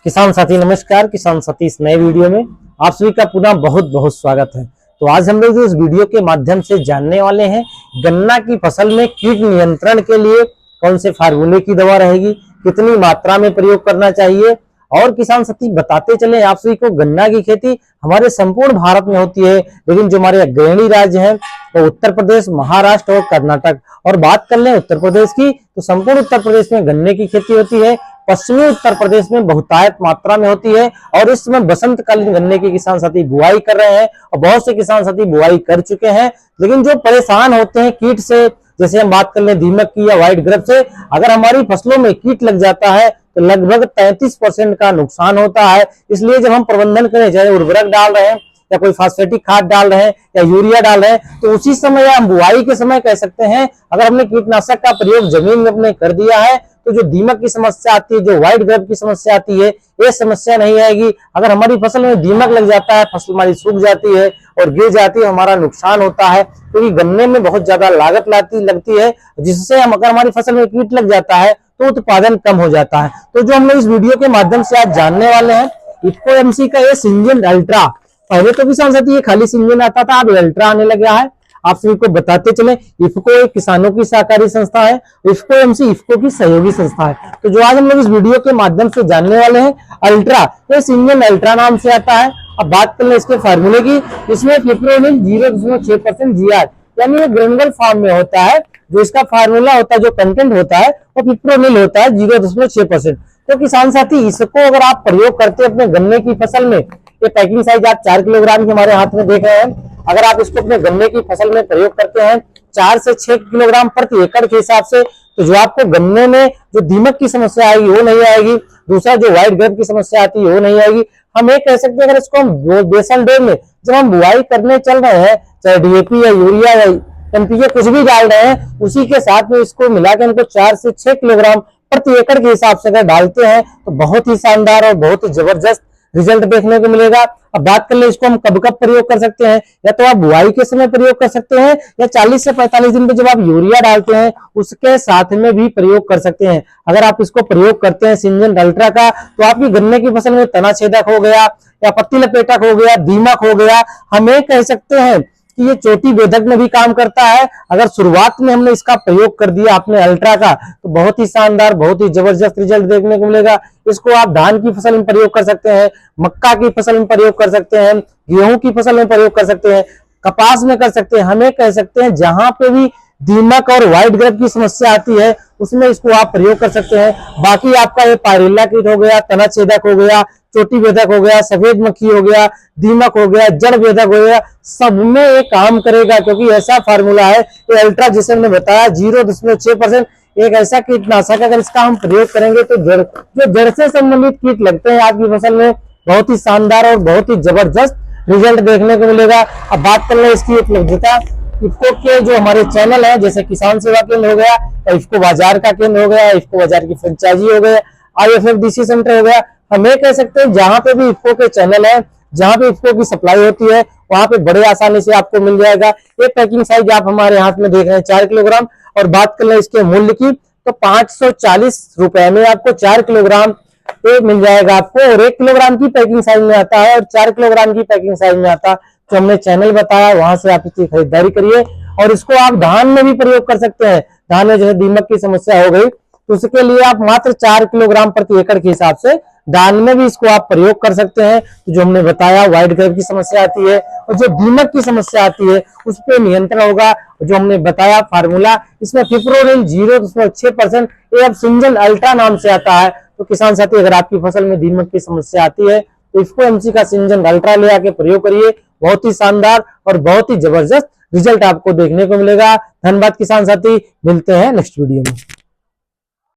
किसान साथी नमस्कार। किसान साथी इस नए वीडियो में आप सभी का पुनः बहुत बहुत स्वागत है। तो आज हम लोग जो इस वीडियो के माध्यम से जानने वाले हैं गन्ना की फसल में कीट नियंत्रण के लिए कौन से फार्मूले की दवा रहेगी, कितनी मात्रा में प्रयोग करना चाहिए। और किसान साथी बताते चले आप सभी को, गन्ना की खेती हमारे संपूर्ण भारत में होती है, लेकिन जो हमारे अग्रणी राज्य हैं वो उत्तर प्रदेश, महाराष्ट्र और कर्नाटक। और बात कर लें उत्तर प्रदेश की तो संपूर्ण उत्तर प्रदेश में गन्ने की खेती होती है। पश्चिमी उत्तर प्रदेश में बहुतायत मात्रा में होती है और इस समय बसंतकालीन गन्ने के किसान साथी बुआई कर रहे हैं और बहुत से किसान साथी बुआई कर चुके हैं। लेकिन जो परेशान होते हैं कीट से, जैसे हम बात कर लें दीमक की या व्हाइट ग्रब से, अगर हमारी फसलों में कीट लग जाता है तो लगभग 33% का नुकसान होता है। इसलिए जब हम प्रबंधन करें, चाहे उर्वरक डाल रहे हैं या कोई फास्फेटिक खाद डाल रहे हैं या यूरिया डाल रहे हैं, तो उसी समय या हम बुआई के समय कह सकते हैं अगर हमने कीटनाशक का प्रयोग जमीन में अपने कर दिया है तो जो दीमक की समस्या आती है, जो व्हाइट ग्रब की समस्या आती है, ये समस्या नहीं आएगी। अगर हमारी फसल में दीमक लग जाता है, फसल हमारी सूख जाती है और गिर जाती है, हमारा नुकसान होता है, क्योंकि गन्ने में बहुत ज्यादा लागत लगती है, जिससे हम अगर हमारी फसल में कीट लग जाता है तो उत्पादन कम हो जाता है। तो जो हम लोग इस वीडियो के माध्यम से आज जानने वाले हैं, इफको एमसी का ये सिंजेंटा अल्ट्रा, पहले तो किसान साथी ये खाली सिंजेंटा आता था, अब अल्ट्रा आने लगा है। आप सभी को बताते चले, इफको एक किसानों की सहकारी संस्था है, इफको एमसी इफको की सहयोगी संस्था है। तो जो आज हम लोग इस वीडियो के माध्यम से जानने वाले हैं अल्ट्रा, तो सिंजेंटा अल्ट्रा नाम से आता है। अब बात कर ले इसके फार्मूले की, इसमें फिप्रोनिल 0.6% जीआर, यानी ये ग्रेनुलर फॉर्म में होता है। जो इसका फार्मूला होता है, जो कंटेंट होता है वो फिप्रोनिल होता है 0.6%। तो किसान साथी इसको अगर आप प्रयोग करते हैं अपने गन्ने की फसल में, ये पैकिंग साइज आप 4 किलोग्राम की हमारे हाथ में देख रहे हैं, अगर आप इसको अपने गन्ने की फसल में प्रयोग करते हैं 4 से 6 किलोग्राम प्रति एकड़ के हिसाब से, तो जो आपको गन्ने में जो दीमक की समस्या आएगी वो नहीं आएगी, दूसरा जो व्हाइट ग्रब की समस्या आती है वो नहीं आएगी। हम ये कह सकते हैं अगर इसको हम बेसल डोज में जब हम बुआई करने चल रहे हैं, चाहे डीएपी या यूरिया या एनपीके कुछ भी डाल रहे हैं, उसी के साथ में इसको मिला के हमको 4 से 6 किलोग्राम प्रति एकड़ के हिसाब से अगर डालते हैं तो बहुत ही शानदार और बहुत ही जबरदस्त रिजल्ट देखने को मिलेगा। अब बात कर ले इसको हम कब कब प्रयोग कर सकते हैं, या तो आप बुआई के समय प्रयोग कर सकते हैं या 40 से 45 दिन पे जब आप यूरिया डालते हैं उसके साथ में भी प्रयोग कर सकते हैं। अगर आप इसको प्रयोग करते हैं सिंजेंटा अल्ट्रा का, तो आपकी गन्ने की फसल में तना छेदक हो गया या पत्ती लपेटक हो गया, दीमक हो गया, हम ये कह सकते हैं कि ये चोटी बेधक में भी काम करता है। अगर शुरुआत में हमने इसका प्रयोग कर दिया अपने अल्ट्रा का तो बहुत ही शानदार, बहुत ही जबरदस्त रिजल्ट देखने को मिलेगा। इसको आप धान की फसल में प्रयोग कर सकते हैं, मक्का की फसल में प्रयोग कर सकते हैं, गेहूं की फसल में प्रयोग कर सकते हैं, कपास में कर सकते हैं। हमें कह सकते हैं जहां पे भी दीमक और व्हाइट ग्रब की समस्या आती है उसमें इसको आप प्रयोग कर सकते हैं। बाकी आपका ये पायरिल्ला कीट हो गया, तना छेदक हो गया, चोटी बेधक हो गया, सफेद मक्खी हो गया, दीमक हो गया, जड़ बेधक हो गया, सब में ये काम करेगा, क्योंकि ऐसा फार्मूला है ये अल्ट्रा, जिसे हमने बताया 0.6%। एक ऐसा कीटनाशक अगर इसका हम प्रयोग करेंगे तो जड़ से संबंधित कीट लगते हैं आपकी फसल में, बहुत ही शानदार और बहुत ही जबरदस्त रिजल्ट देखने को मिलेगा। अब बात कर ले इसकी उपलब्धता, इफको के जो हमारे चैनल है, जैसे किसान सेवा केंद्र हो गया, इफको बाजार का केंद्र हो गया, इफको बाजार की फ्रेंचाइजी हो गया, IFFDC सेंटर हो गया, हम ये कह सकते हैं जहां पे भी इफको के चैनल है, जहां पे इफको की सप्लाई होती है वहां पे बड़े आसानी से आपको मिल जाएगा। ये पैकिंग साइज आप हमारे हाथ में देख रहे हैं 4 किलोग्राम। और बात कर ले इसके मूल्य की तो 540 रुपए में आपको 4 किलोग्राम ये मिल जाएगा आपको, और 1 किलोग्राम की पैकिंग साइज में आता है और 4 किलोग्राम की पैकिंग साइज में आता है। तो हमने चैनल बताया, वहां से आप इसकी खरीदारी करिए। और इसको आप धान में भी प्रयोग कर सकते हैं। धान में जैसे दीमक की समस्या हो गई तो उसके लिए आप मात्र 4 किलोग्राम प्रति एकड़ के हिसाब से धान में भी इसको आप प्रयोग कर सकते हैं। तो जो हमने बताया व्हाइट ग्रब की समस्या आती है और जो दीमक की समस्या आती है उस पर नियंत्रण होगा। जो हमने बताया फार्मूला, इसमें फिप्रोनिल 0.6%, ये अब सिंजेंटा अल्ट्रा नाम से आता है। तो किसान साथी अगर आपकी फसल में दीमक की समस्या आती है तो इफको एमसी का सिंजेंटा अल्ट्रा ले आके प्रयोग करिए, बहुत ही शानदार और बहुत ही जबरदस्त रिजल्ट आपको देखने को मिलेगा। धन्यवाद किसान साथी, मिलते हैं नेक्स्ट वीडियो में।